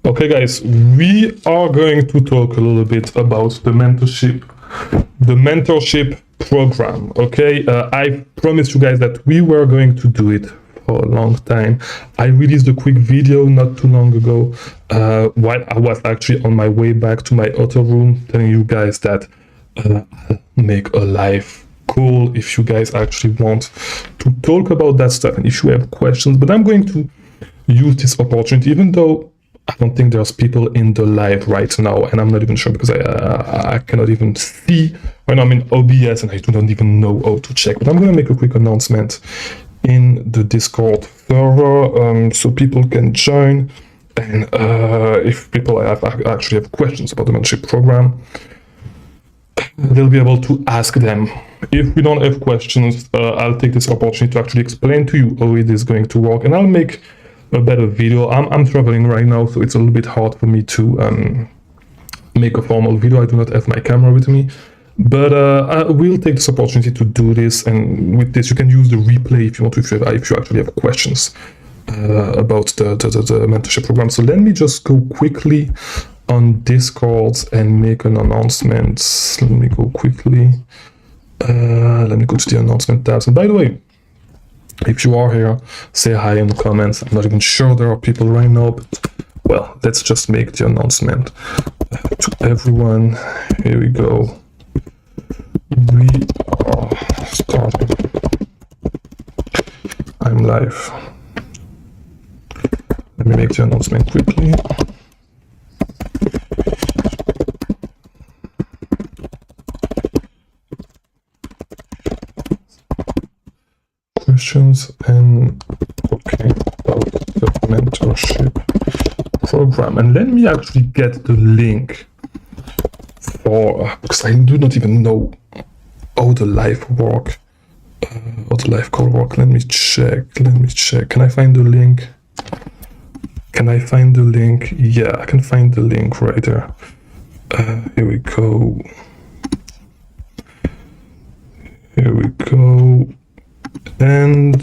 Okay, guys, we are going to talk a little bit about the mentorship program. Okay, I promised you guys that we were going to do it for a long time. I released a quick video not too long ago while I was actually on my way back to my hotel room, telling you guys that I'll make a live call if you guys actually want to talk about that stuff and if you have questions. But I'm going to use this opportunity, even though I don't think there's people in the live right now, and I'm not even sure because I cannot even see when I'm in OBS and I do not even know how to check. But I'm going to make a quick announcement in the Discord server so people can join. And if people actually have questions about the mentorship program, they'll be able to ask them. If we don't have questions, I'll take this opportunity to actually explain to you how it is going to work, and I'll make a better video. I'm traveling right now, so it's a little bit hard for me to make a formal video. I do not have my camera with me, but I will take this opportunity to do this. And with this, you can use the replay if you want to, if you actually have questions about the mentorship program. So let me just go quickly on Discord and make an announcement. Let me go quickly. Let me go to the announcement tabs. And by the way, if you are here, say hi in the comments. I'm not even sure there are people right now, but well, let's just make the announcement to everyone. Here we go. We are starting. I'm live. Let me make the announcement quickly. Questions and okay about the mentorship program, and let me actually get the link for because I do not even know how the live work, how the live call work. Let me check. Can I find the link? Yeah, I can find the link right there. Here we go. And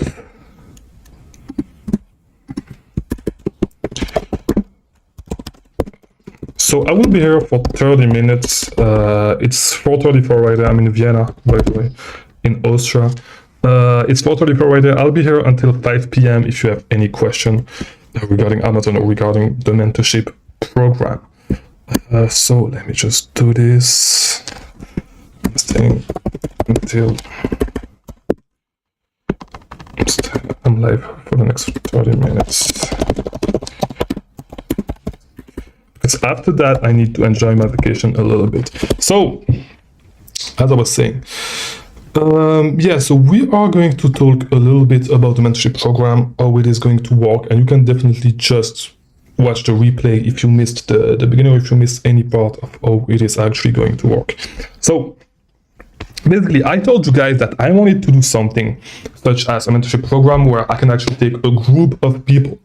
so I will be here for 30 minutes. It's 4:34 right there. I'm in Vienna, by the way, in Austria. It's 4:34 right there. I'll be here until 5 p.m. if you have any question regarding Amazon or regarding the mentorship program. So let me just do this. I'm staying until I'm live for the next 30 minutes. Because after that, I need to enjoy my vacation a little bit. So, as I was saying, yeah, so we are going to talk a little bit about the mentorship program, how it is going to work, and you can definitely just watch the replay if you missed the beginning or if you missed any part of how it is actually going to work. So, basically, I told you guys that I wanted to do something such as a mentorship program where I can actually take a group of people.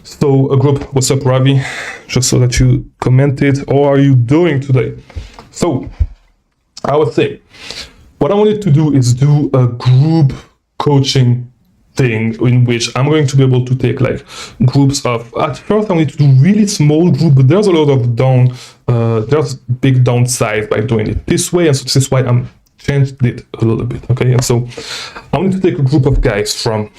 So a group, what's up, Ravi? Just so that you commented, how are you doing today? So I would say, what I wanted to do is do a group coaching thing in which I'm going to be able to take like groups of, at first I wanted to do really small group, but there's a lot of there's big downside by doing it this way. And so this is why I'm changed it a little bit, okay? And so I want to take a group of guys from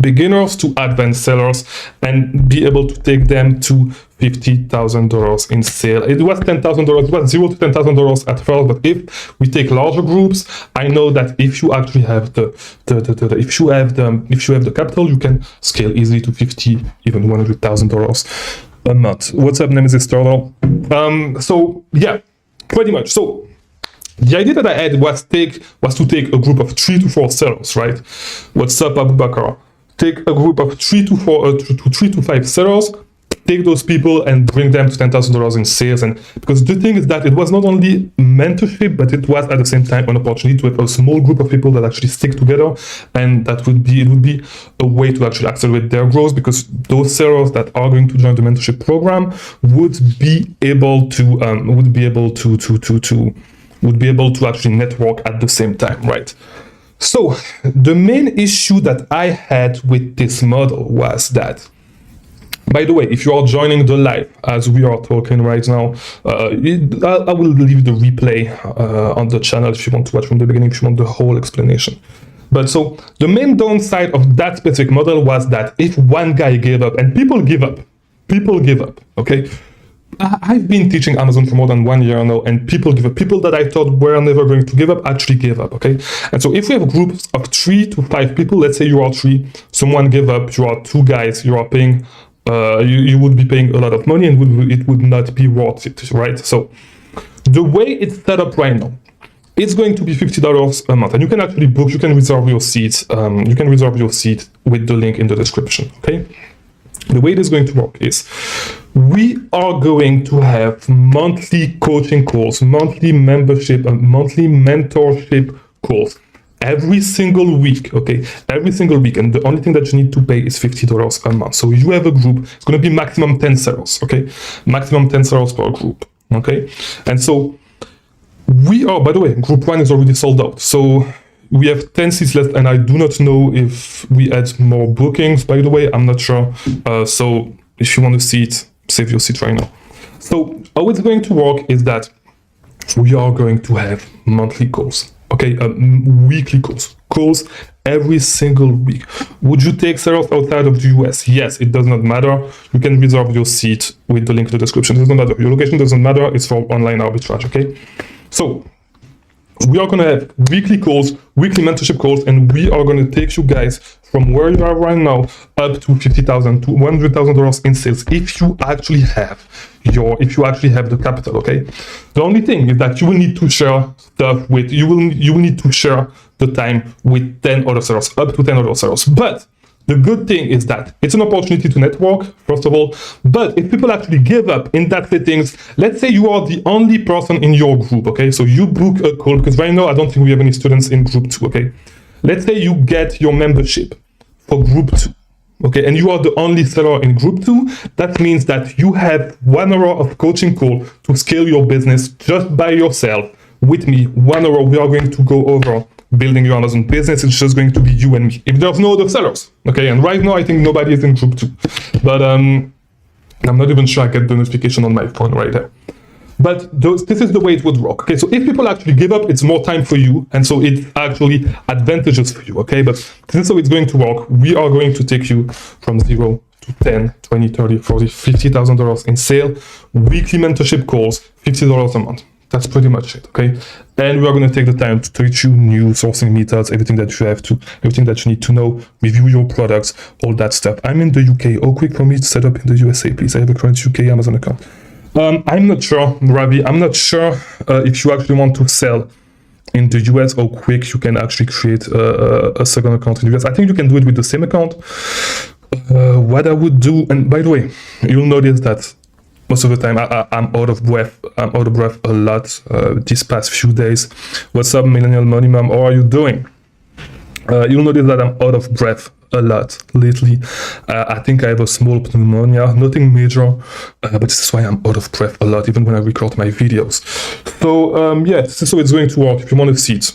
beginners to advanced sellers and be able to take them to $50,000 in sale. It was $10,000, it was $0 to $10,000 at first, but if we take larger groups, I know that if you actually have if you have the capital, you can scale easily to $50,000, even $100,000 a month. What's up, Nemesis Turtle? So yeah, pretty much. So the idea that I had was to take a group of 3 to 4 sellers, right? What's up, Abu Bakr? Take a group of 3 to 5 sellers, take those people and bring them to $10,000 in sales. And because the thing is that it was not only mentorship, but it was at the same time an opportunity to have a small group of people that actually stick together, and it would be a way to actually accelerate their growth, because those sellers that are going to join the mentorship program would be able to actually network at the same time, right? So the main issue that I had with this model was that By the way, if you are joining the live as we are talking right now, I will leave the replay on the channel if you want to watch from the beginning, if you want the whole explanation. But so the main downside of that specific model was that if one guy gave up, and people give up, okay? I've been teaching Amazon for more than 1 year now, and people give up. People that I thought were never going to give up actually gave up, okay? And so if we have groups of 3 to 5 people, let's say you are 3, someone gave up, you are 2 guys, you are paying, you would be paying a lot of money, and it would not be worth it, right? So the way it's set up right now, it's going to be $50 a month, and you can actually book, you can reserve your seat. You can reserve your seat with the link in the description, okay? The way it is going to work is we are going to have monthly coaching calls, monthly membership, and monthly mentorship calls every single week, okay? Every single week, and the only thing that you need to pay is $50 a month. So you have a group, it's going to be maximum 10 sellers, okay? Maximum 10 sellers per group, okay? And so we are, by the way, group 1 is already sold out. So we have 10 seats left, and I do not know if we add more bookings, by the way, I'm not sure. So if you want a seat, save your seat right now. So how it's going to work is that we are going to have monthly calls, okay? Weekly calls every single week. Would you take sellers outside of the US? Yes, it does not matter. You can reserve your seat with the link in the description. It doesn't matter. Your location doesn't matter. It's for online arbitrage, okay? So we are going to have weekly calls, weekly mentorship calls, and we are going to take you guys from where you are right now up to $50,000 to $100,000 in sales if you actually have the capital, okay? The only thing is that you will need to share stuff with, you will need to share the time with 10 other sellers, up to 10 other sellers. But the good thing is that it's an opportunity to network, first of all, but if people actually give up in that settings, let's say you are the only person in your group, okay? So you book a call, because right now I don't think we have any students in group 2, okay? Let's say you get your membership for group 2, okay? And you are the only seller in group 2. That means that you have 1 hour of coaching call to scale your business just by yourself with me. 1 hour, we are going to go over building your Amazon business. It's just going to be you and me. If there's no other sellers, okay? And right now I think nobody is in group 2, but I'm not even sure I get the notification on my phone right there. But this is the way it would work, okay? So if people actually give up, it's more time for you, and so it's actually advantageous for you, okay? But this is how it's going to work. We are going to take you from 0 to 10, 20, 30, 40, $50,000 in sale, weekly mentorship calls, $50 a month. That's pretty much it, okay? And we are going to take the time to teach you new sourcing methods, everything that you need to know, review your products, all that stuff. I'm in the UK. How quick for me to set up in the USA, please? I have a current UK Amazon account. I'm not sure, Ravi. I'm not sure if you actually want to sell in the US, how quick you can actually create a second account in the US. I think you can do it with the same account. What I would do, and by the way, you'll notice that most of the time I'm out of breath. I'm out of breath a lot these past few days. What's up, Millennial Money Mom? How are you doing? You'll notice that I'm out of breath a lot lately. I think I have a small pneumonia, nothing major, but this is why I'm out of breath a lot, even when I record my videos. So yeah, this is how it's going to work. If you want a seat,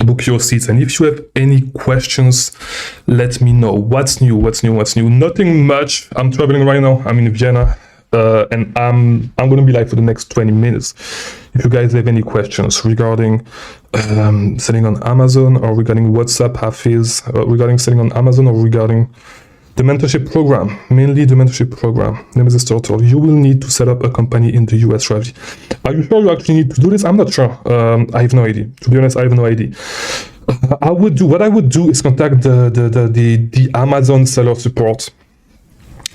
book your seats, and if you have any questions, let me know. What's new? Nothing much. I'm traveling right now. I'm in Vienna, and I'm going to be live for the next 20 minutes. If you guys have any questions regarding selling on Amazon, or regarding WhatsApp Hafiz, regarding selling on Amazon, or regarding the mentorship program, mainly the mentorship program, Nemesis Turtle, you will need to set up a company in the US, Ravi. Are you sure you actually need to do this? I'm not sure. I have no idea. To be honest, I have no idea. What I would do is contact the Amazon seller support.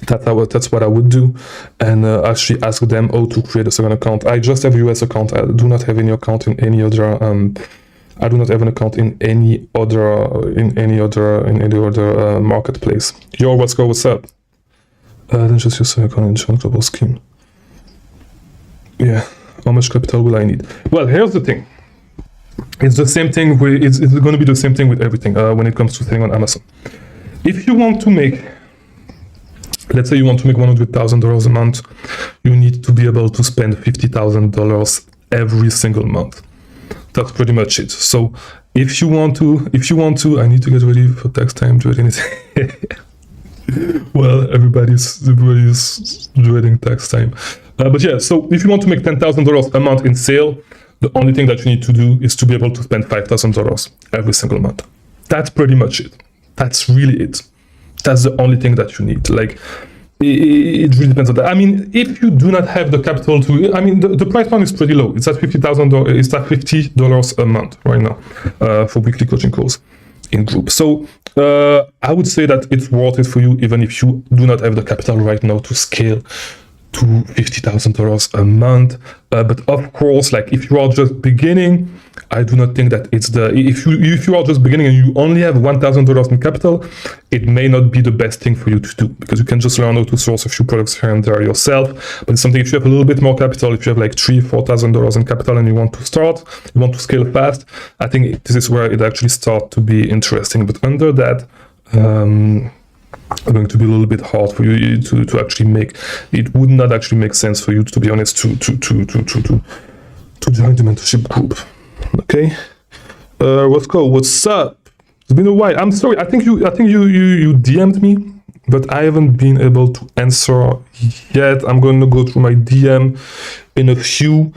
That's what I would do, and actually ask them how to create a second account. I just have a US account. I do not have any account in any other. I do not have an account in any other marketplace. Yo, what's up? Then just use an account in the global scheme. Yeah, how much capital will I need? Well, here's the thing. It's the same thing. It's going to be the same thing with everything when it comes to selling on Amazon. If you want to make, let's say you want to make $100,000 a month, you need to be able to spend $50,000 every single month. That's pretty much it. So if you want to, I need to get ready for tax time. Do it anything. Well, everybody's dreading tax time. But yeah, so if you want to make $10,000 a month in sale, the only thing that you need to do is to be able to spend $5,000 every single month. That's pretty much it. That's really it. That's the only thing that you need. Like, it really depends on that. I mean, if you do not have the capital to, I mean, the price point is pretty low. It's at $50,000. It's at $50 a month right now for weekly coaching calls in group. So I would say that it's worth it for you, even if you do not have the capital right now to scale to $50,000 a month. But of course, like if you are just beginning, I do not think that it's the, if you are just beginning and you only have $1,000 in capital, it may not be the best thing for you to do, because you can just learn how to source a few products here and there yourself. But it's something, if you have a little bit more capital, if you have like $3,000-$4,000 in capital and you want to start, you want to scale fast, I think this is where it actually starts to be interesting. But under that, going to be a little bit hard for you to actually make. It would not actually make sense for you, to be honest, to join the mentorship group. Okay, Roscoe, what's up? It's been a while. I'm sorry. I think you DM'd me, but I haven't been able to answer yet. I'm going to go through my DM in a few.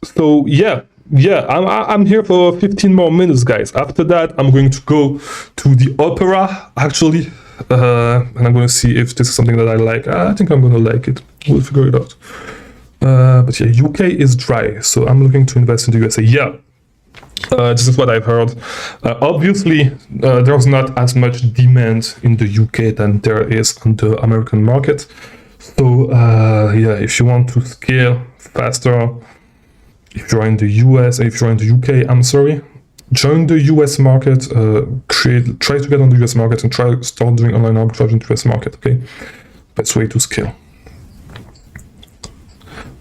So yeah. I'm here for 15 more minutes, guys. After that, I'm going to go to the opera, actually, and I'm going to see if this is something that I like. I think I'm going to like it. We'll figure it out. But yeah, UK is dry, so I'm looking to invest in the USA. Yeah, this is what I've heard. Obviously, there's not as much demand in the UK than there is on the American market. So yeah, if you want to scale faster, if you're in the US, if you're in the UK, I'm sorry, join the US market, try to get on the US market and try to start doing online arbitrage in the US market, okay? Best way to scale.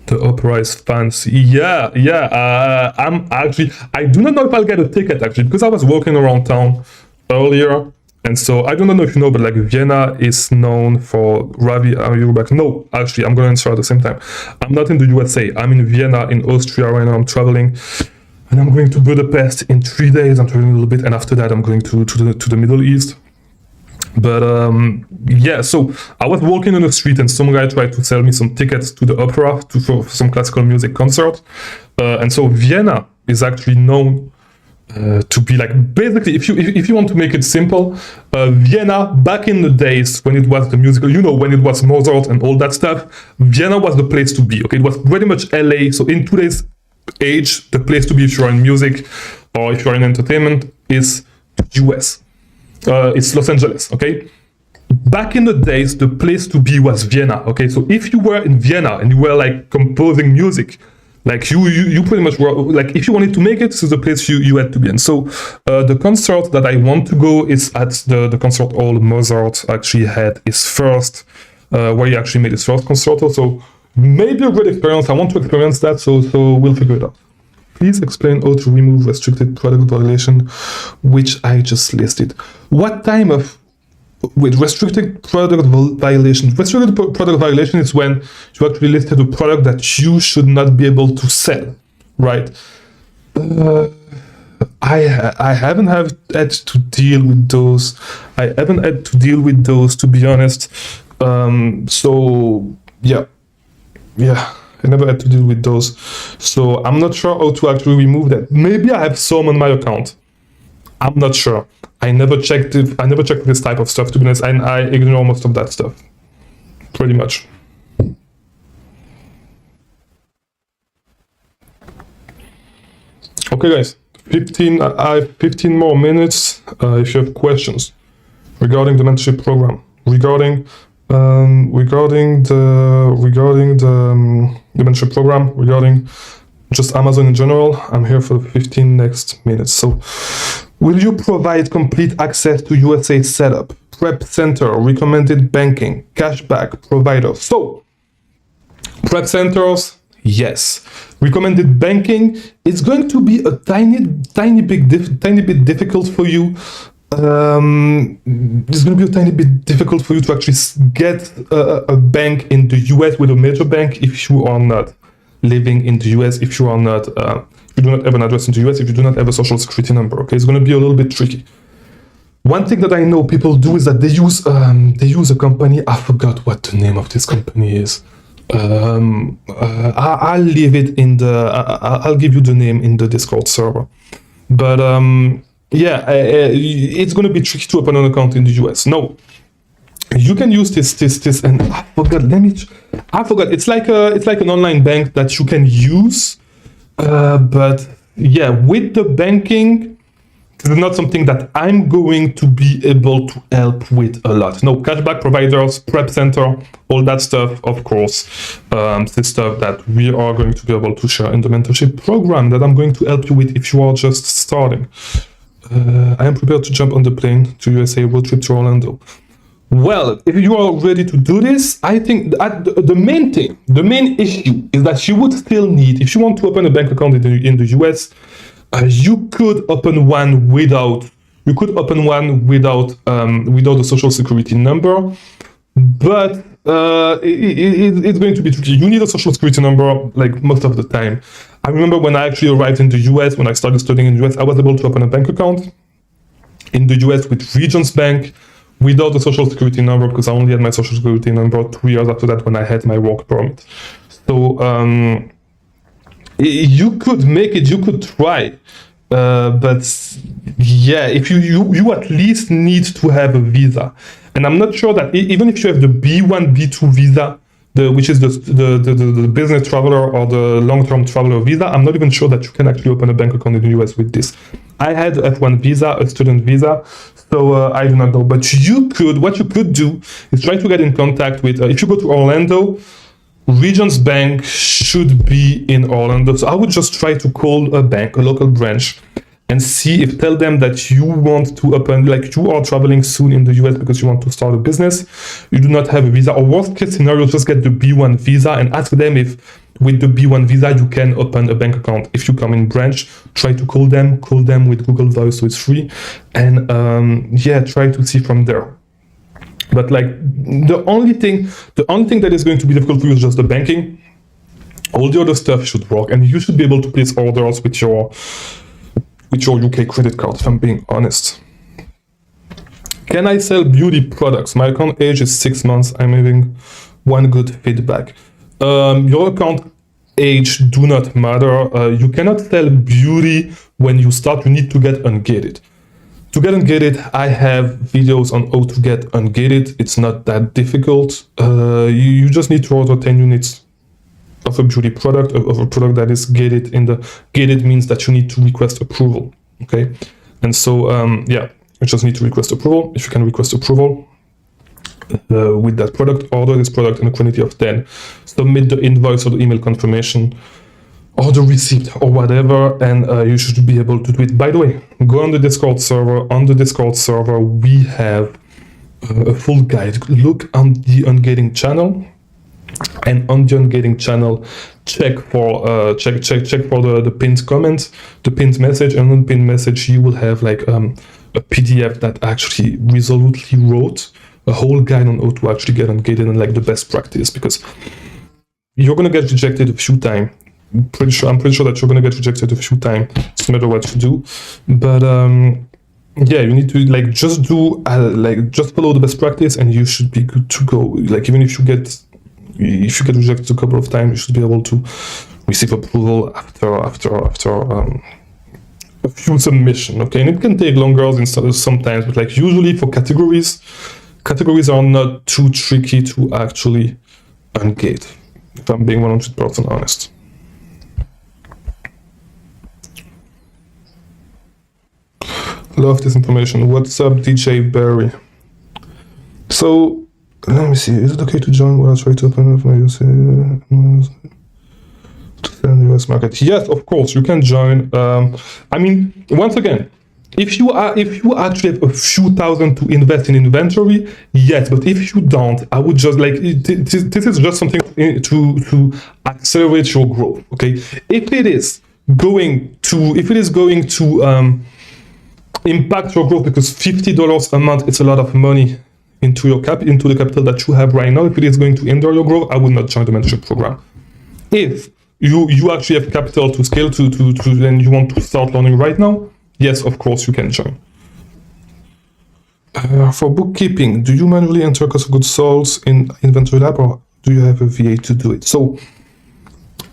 The opera is fancy. Yeah, I'm actually, I do not know if I'll get a ticket actually, because I was walking around town earlier. And so I don't know if you know, but like Vienna is known for Ravi. Are you back? No, actually, I'm going to answer at the same time. I'm not in the USA. I'm in Vienna, in Austria right now. I'm traveling, and I'm going to Budapest in 3 days. I'm traveling a little bit, and after that, I'm going to the Middle East. But yeah, so I was walking on the street, and some guy tried to sell me some tickets to the opera for some classical music concert. And so Vienna is actually known to be like, basically, if you want to make it simple, Vienna back in the days when it was the musical, you know, when it was Mozart and all that stuff, Vienna was the place to be. Okay, it was pretty much LA. So in today's age, the place to be if you're in music or if you're in entertainment is US. It's Los Angeles. Okay. Back in the days, the place to be was Vienna. Okay, so if you were in Vienna and you were like composing music, like you pretty much were, like if you wanted to make it, this is the place you had to be in. So the concert that I want to go is at the concert hall Mozart actually had his first, where he actually made his first concerto. So maybe a great experience. I want to experience that. So we'll figure it out. Please explain how to remove restricted product violation, which I just listed. What time of with restricted product violation? Restricted product violation is when you actually listed a product that you should not be able to sell, right? I haven't had to deal with those. I haven't had to deal with those, to be honest. So yeah, I never had to deal with those. So I'm not sure how to actually remove that. Maybe I have some on my account. I'm not sure. I never checked this type of stuff, to be honest, and I ignore most of that stuff. Pretty much. Okay, guys. 15 more minutes. If you have questions regarding the mentorship program, regarding the mentorship program, regarding just Amazon in general, I'm here for the 15 next minutes. So, will you provide complete access to USA setup, prep center, recommended banking, cashback provider? So, prep centers, yes. Recommended banking, it's going to be a tiny bit difficult for you. It's going to be a tiny bit difficult for you to actually get a bank in the US with a major bank if you are not living in the US, if you are not, if you do not have an address in the US, if you do not have a social security number. Okay, it's going to be a little bit tricky. One thing that I know people do is that they use a company. I forgot what the name of this company is. I'll leave it in the. I'll give you the name in the Discord server. But yeah, it's going to be tricky to open an account in the US. No, you can use this, and I forgot. I forgot. It's like an online bank that you can use. But yeah, with the banking, it's not something that I'm going to be able to help with a lot. No, cashback providers, prep center, all that stuff, of course. This stuff that we are going to be able to share in the mentorship program that I'm going to help you with if you are just starting. I am prepared to jump on the plane to USA road trip to Orlando. Well, if you are ready to do this, I think the main issue is that you would still need, if you want to open a bank account in the US, you could open one without the social security number, but it's going to be tricky. You need a social security number like most of the time. I remember when I actually arrived in the US, when I started studying in the US, I was able to open a bank account in the US with Regions Bank without a social security number, because I only had my social security number 2 years after that when I had my work permit. So you could make it, you could try, but yeah, if you at least need to have a visa. And I'm not sure that even if you have the B1, B2 visa, which is the business traveler or the long-term traveler visa, I'm not even sure that you can actually open a bank account in the US with this. I had F1 visa, a student visa, so I do not know. But what you could do is try to get in contact with, if you go to Orlando, Regions Bank should be in Orlando. So I would just try to call a bank, a local branch, and tell them that you want to open, like you are traveling soon in the US because you want to start a business, you do not have a visa, or worst case scenario, just get the B1 visa and ask them if with the B1 visa you can open a bank account. If you come in branch, try to call them with Google Voice, so it's free, and yeah, try to see from there. But like the only thing that is going to be difficult for you is just the banking. All the other stuff should work, and you should be able to place orders with your UK credit card, if I'm being honest. Can I sell beauty products? My account age is 6 months. I'm having one good feedback. Your account age do not matter. You cannot sell beauty when you start. You need to get ungated. To get ungated, I have videos on how to get ungated. It's not that difficult. You just need to order 10 units of a beauty product, of a product that is gated. Gated means that you need to request approval, okay? And so, yeah, you just need to request approval. If you can request approval with that product, order this product in a quantity of 10, submit the invoice or the email confirmation or the receipt or whatever, and you should be able to do it. By the way, go on the Discord server. On the Discord server, we have a full guide. Look on the ungating channel. And on the ungating channel, check for the pinned comment, the pinned message, and on the pinned message you will have like a PDF that actually resolutely wrote a whole guide on how to actually get ungated and like the best practice, because you're gonna get rejected a few times. I'm pretty sure that you're gonna get rejected a few times, no matter what you do. But yeah, you need to like just follow the best practice, and you should be good to go. Like even if you get rejected a couple of times, you should be able to receive approval after a few submissions, okay? And it can take longer sometimes, but like usually for categories are not too tricky to actually ungate, if I'm being 100% honest. Love this information. What's up, DJ Barry? So, let me see. Is it okay to join while I try to open up my USA to sell in the US market? Yes, of course, you can join. I mean, once again, if you actually have a few thousand to invest in inventory, yes. But if you don't, I would just like this is just something to accelerate your growth. Okay, if it is going to impact your growth, because $50 a month, it's a lot of money into the capital that you have right now. If it is going to hinder your growth, I would not join the mentorship program. If you actually have capital to scale to and you want to start learning right now, yes, of course you can join. For bookkeeping, do you manually enter cost of goods sold in Inventory Lab, or do you have a VA to do it? So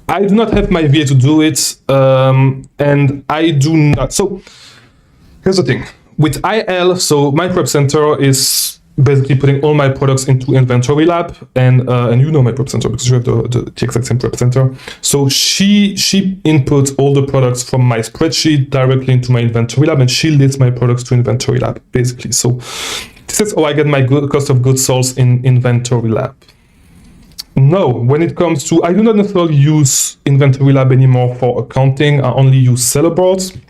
I do not have my VA to do it, and I do not. So here's the thing with IL. So my prep center is basically putting all my products into Inventory Lab, and you know my prep center because you have the exact same prep center. So she inputs all the products from my spreadsheet directly into my Inventory Lab, and she lists my products to Inventory Lab basically. So this is how I get my cost of goods sold in Inventory Lab. No, when it comes to, I do not necessarily use Inventory Lab anymore for accounting. I only use Sellerboard.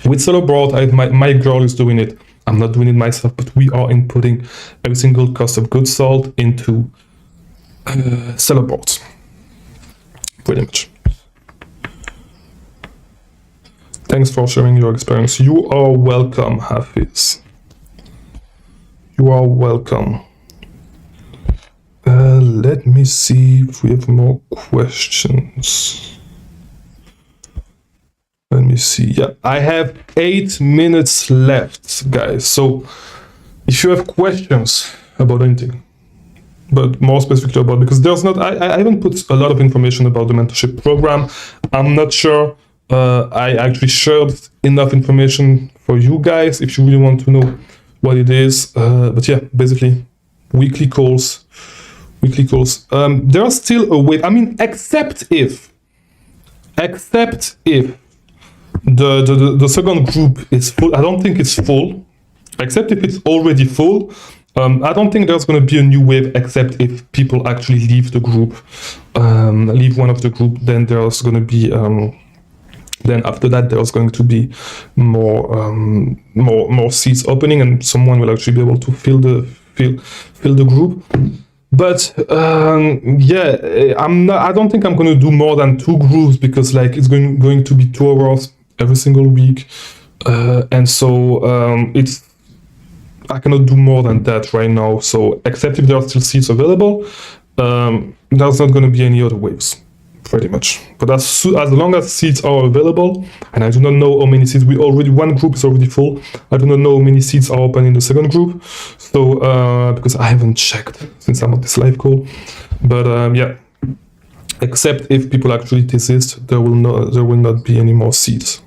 With Sellerboard, my girl is doing it. I'm not doing it myself, but we are inputting every single cost of goods sold into Sellerboard, pretty much. Thanks for sharing your experience. You are welcome, Hafiz. You are welcome. Let me see if we have more questions. Let me see. Yeah, I have 8 minutes left, guys. So if you have questions about anything, but more specifically about, because there's not, I haven't put a lot of information about the mentorship program. I'm not sure I actually shared enough information for you guys if you really want to know what it is. But yeah, basically weekly calls. There are still a way, I mean, except if the second group is full. I don't think it's full, except if it's already full. I don't think there's going to be a new wave, except if people actually leave the group, leave one of the group. Then there's going to be, then after that there's going to be more seats opening, and someone will actually be able to fill the group. But yeah, I don't think I'm going to do more than 2 groups, because like it's going to be 2 hours every single week, and so I cannot do more than that right now. So except if there are still seats available, there's not going to be any other waves, pretty much. But as long as seats are available, and I do not know how many seats one group is already full. I do not know how many seats are open in the second group. So because I haven't checked since I'm on this live call, but yeah, except if people actually desist, there will not be any more seats.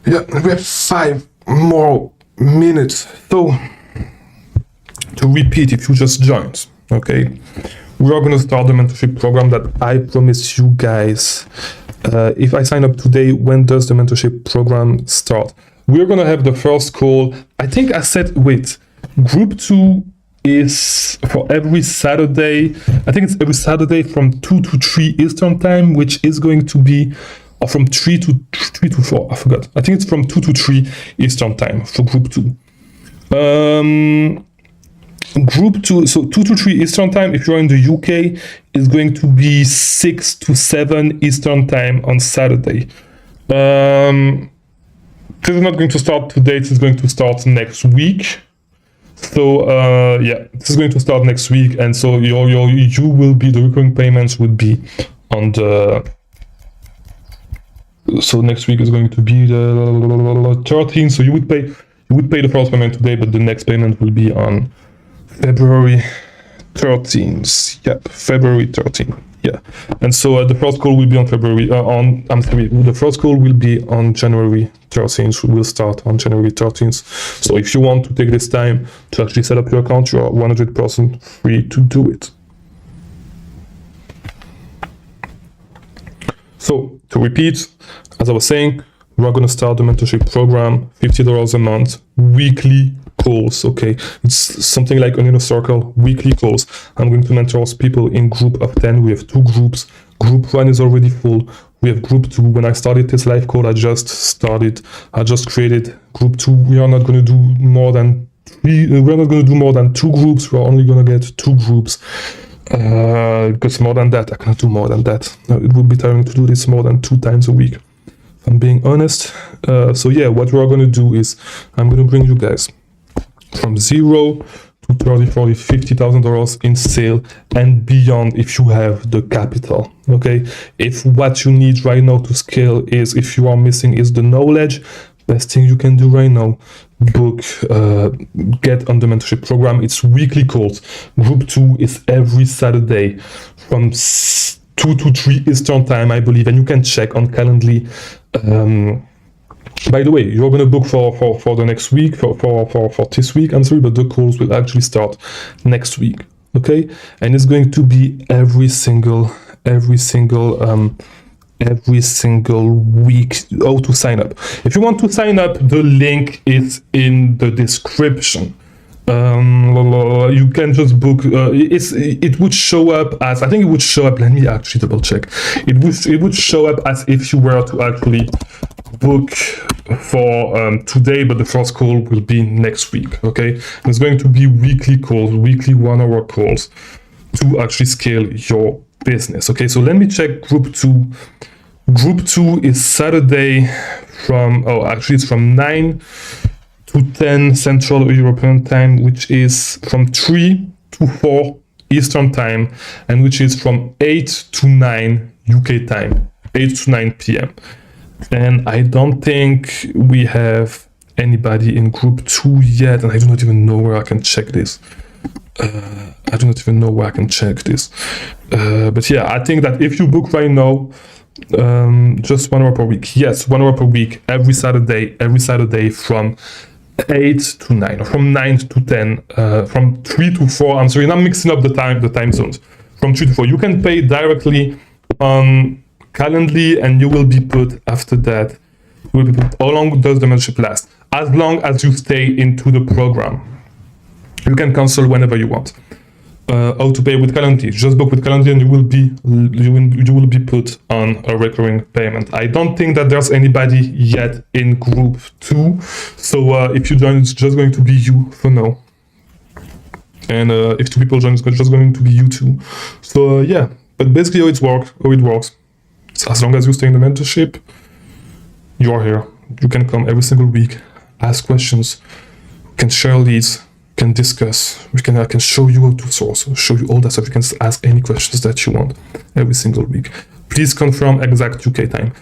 Yeah, we have 5 more minutes. So to repeat, if you just joined, okay, we are going to start the mentorship program that I promised you guys. If I sign up today, when does the mentorship program start? We're going to have the first call. I think I said, wait, group 2 is for every Saturday. I think it's every Saturday from 2 to 3 Eastern time, which is going to be, or from 3 to 4, I forgot. I think it's from 2 to 3 Eastern time for group 2. Group 2, so 2 to 3 Eastern time, if you're in the UK, is going to be 6 to 7 Eastern time on Saturday. This is not going to start today, this is going to start next week. So yeah, this is going to start next week, and so the recurring payments would be on the, so next week is going to be the 13th. So you would pay the first payment today, but the next payment will be on February 13th. Yep, February 13th. Yeah, and so the first call will be on the first call will be on January 13th. We'll start on January 13th. So if you want to take this time to actually set up your account, you are 100% free to do it. So to repeat, as I was saying, we're going to start the mentorship program, $50 a month, weekly calls, okay? It's something like an inner circle, weekly calls. I'm going to mentor people in group of 10. We have 2 groups. Group 1 is already full. We have group 2. When I started this live call, I just created group 2. We are not going to do more than 2 groups. We're only going to get 2 groups. Because more than that, I cannot do more than that. It would be tiring to do this more than 2 times a week, if I'm being honest. So yeah, what we are going to do is I'm going to bring you guys from 0 to $30, $40, $50,000 in sale and beyond if you have the capital. Okay, if what you need right now to scale is, if you are missing is the knowledge, best thing you can do right now, book, get on the mentorship program. It's weekly calls. Group 2 is every Saturday from 2 to 3 Eastern time, I believe, and you can check on Calendly. By the way, you're going to book for the next week, for this week, I'm sorry, but the calls will actually start next week, okay? And it's going to be every single week how to sign up. If you want to sign up, the link is in the description. You can just book. It would show up as, I think it would show up. Let me actually double check. It would show up as if you were to actually book for today, but the first call will be next week. Okay, and it's going to be weekly calls, weekly 1 hour calls to actually scale your business. Okay, so let me check group 2. Group 2 is Saturday from, actually it's from 9 to 10 Central European time, which is from 3 to 4 Eastern time, and which is from 8 to 9 UK time, 8 to 9 p.m. And I don't think we have anybody in group 2 yet, and I do not even know where I can check this. But yeah, I think that if you book right now, just 1 hour per week. Yes, 1 hour per week, every Saturday from 8 to 9, or from 9 to 10, from 3 to 4. I'm sorry, I'm mixing up the time zones. From 3 to 4, you can pay directly on Calendly, and you will be put after that. How long does the mentorship last? As long as you stay into the program. You can cancel whenever you want. How to pay with Calendly? Just book with Calendly, and you will be put on a recurring payment. I don't think that there's anybody yet in group 2, so if you join, it's just going to be you for now. And if 2 people join, it's just going to be you too. So yeah, but basically how it works. As long as you stay in the mentorship, you are here. You can come every single week, ask questions, can share leads, can discuss. I can show you how to source, show you all that stuff. You can ask any questions that you want every single week. Please confirm exact UK time.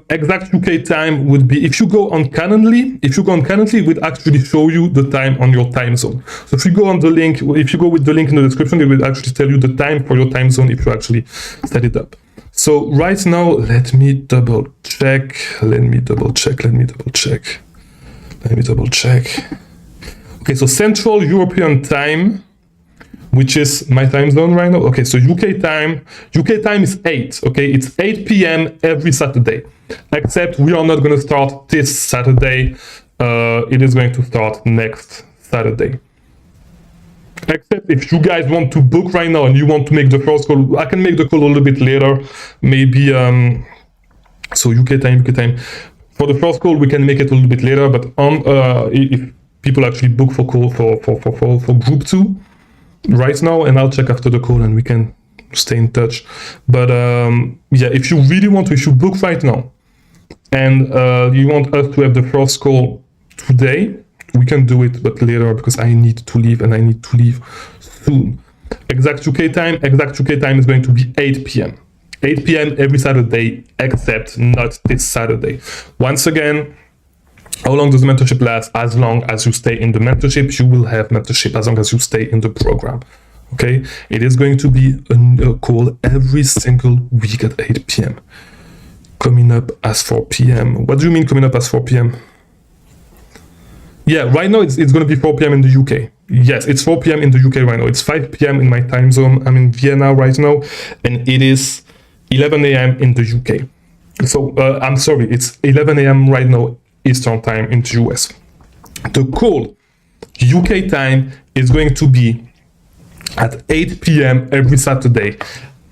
Exact UK time would be, if you go on Calendly, it would actually show you the time on your time zone. So if you go on the link, if you go with the link in the description, it will actually tell you the time for your time zone if you actually set it up. So right now, let me double check. Okay, so Central European time, which is my time zone right now. Okay, so UK time is 8. Okay, it's 8 p.m. every Saturday, except we are not going to start this Saturday. It is going to start next Saturday. Except if you guys want to book right now and you want to make the first call, I can make the call a little bit later, maybe. So UK time. For the first call, we can make it a little bit later. But if people actually book for call for group 2 right now, and I'll check after the call and we can stay in touch. But yeah, if you really want to, if you book right now and you want us to have the first call today, we can do it, but later, because I need to leave, and I need to leave soon. Exact UK time is going to be 8 p.m. 8 p.m. every Saturday, except not this Saturday. Once again, how long does the mentorship last? As long as you stay in the mentorship, you will have mentorship as long as you stay in the program. Okay? It is going to be a call every single week at 8 p.m. Coming up as 4 p.m. What do you mean coming up as 4 p.m.? Yeah, right now it's going to be 4 p.m. in the UK. Yes, it's 4 p.m. in the UK right now. It's 5 p.m. in my time zone. I'm in Vienna right now, and it is 11 a.m. in the UK. So, I'm sorry, it's 11 a.m. right now, Eastern time in the US. The call, UK time, is going to be at 8 p.m. every Saturday,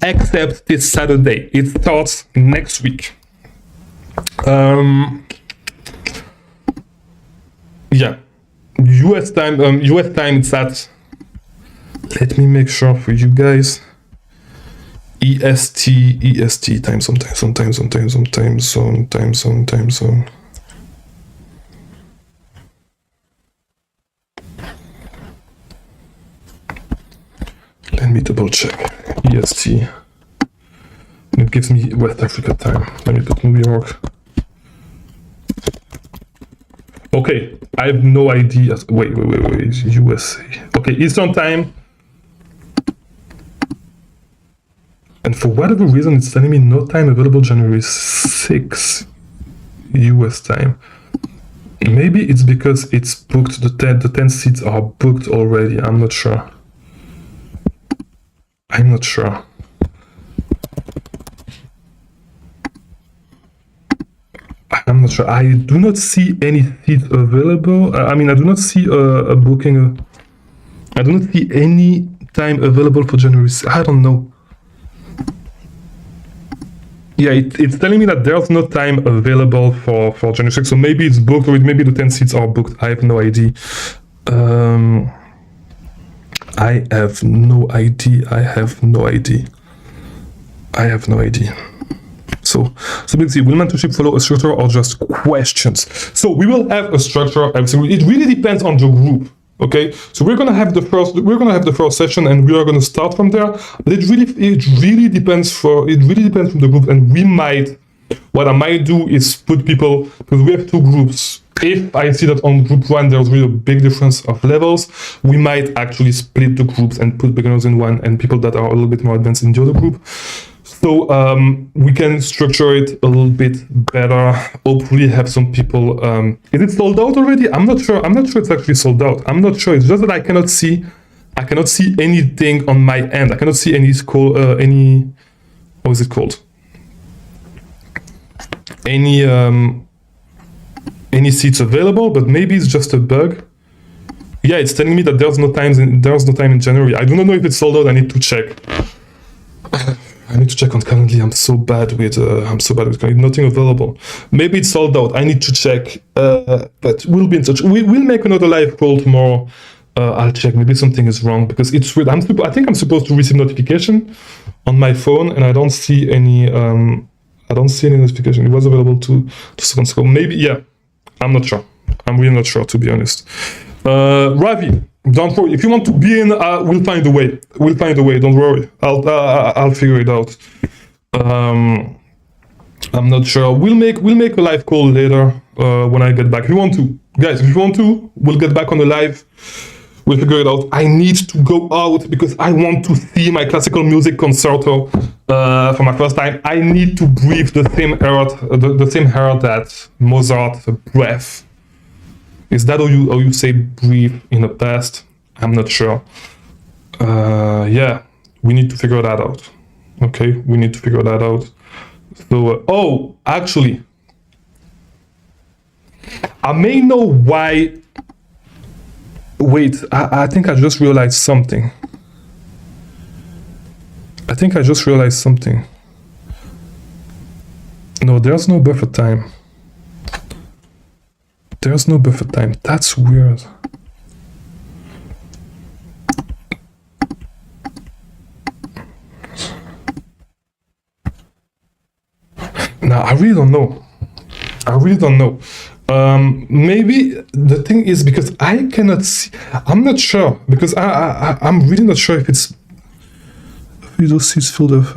except this Saturday. It starts next week. Yeah, US time it's at, let me make sure for you guys, EST time zone. double check. EST. It gives me West Africa time. Let me put New York. Okay, I have no idea. Wait. USA. Okay, Eastern time. And for whatever reason, it's telling me no time available January 6 US time. Maybe it's because it's booked, the 10 seats are booked already. I'm not sure. I'm not sure. I'm not sure. I do not see any seats available. I mean, I do not see a booking. I do not see any time available for January. I don't know. Yeah, it's telling me that there's no time available for January 6th. So maybe it's booked, or maybe the 10 seats are booked. I have no idea. I have no idea. I have no idea. I have no idea. So basically, will mentorship follow a structure or just questions? So we will have a structure. It really depends on the group. Okay, so we're gonna have the first session, and we are gonna start from there. But it really depends from the group, and what I might do is put people, because we have two groups. If I see that on group one there's really a big difference of levels, we might actually split the groups and put beginners in one and people that are a little bit more advanced in the other group. So we can structure it a little bit better. Hopefully have some people. Is it sold out already? I'm not sure. I'm not sure it's actually sold out. I'm not sure. It's just that I cannot see anything on my end. I cannot see any what is it called? Any seats available, but maybe it's just a bug. Yeah, it's telling me that there's no time in January. I do not know if it's sold out. I need to check. I need to check on Calendly. I'm so bad with Calendly. Nothing available. Maybe it's sold out. I need to check. But we'll be in touch. We'll make another live call tomorrow. I'll check. Maybe something is wrong because it's weird. I think I'm supposed to receive notification on my phone, and I don't see any. I don't see any notification. It was available 2 seconds ago. Maybe, yeah. I'm not sure. I'm really not sure, to be honest. Ravi, don't worry. If you want to be in, we'll find a way. We'll find a way. Don't worry. I'll figure it out. I'm not sure. We'll make a live call later when I get back. If you want to, guys, we'll get back on the live. We'll figure it out. I need to go out because I want to see my classical music concerto for my first time. I need to breathe the same air that Mozart breathed. Is that how you say breathe in the past? I'm not sure. Yeah, we need to figure that out. Okay, we need to figure that out. So, actually, I may know why. Wait, I think I just realized something. No, there's no buffer time. That's weird. Now, I really don't know. Maybe the thing is because I cannot see. I'm not sure because I'm really not sure if it's. Those seats filled up.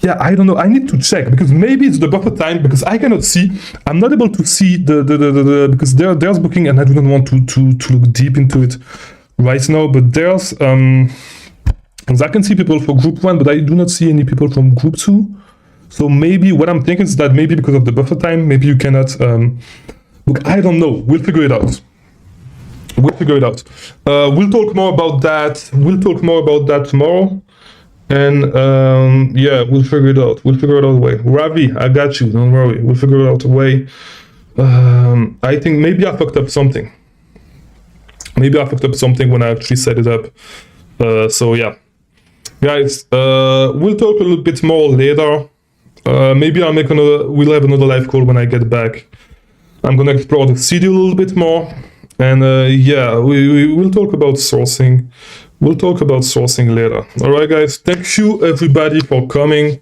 Yeah, I don't know. I need to check because maybe it's the buffer time because I cannot see. I'm not able to see the because there's booking and I do not want to look deep into it right now. But there's because I can see people for group 1, but I do not see any people from group 2. So maybe what I'm thinking is that maybe because of the buffer time, maybe you cannot look. I don't know. We'll figure it out. We'll talk more about that tomorrow. And yeah, we'll figure it out. A way. Ravi, I got you. Don't worry. We'll figure out a way. I think maybe I fucked up something. When I actually set it up. So yeah, guys, we'll talk a little bit more later. Maybe we'll have another live call when I get back. I'm gonna explore the city a little bit more. And yeah, we'll talk about sourcing. We'll talk about sourcing later. All right, guys. Thank you, everybody, for coming.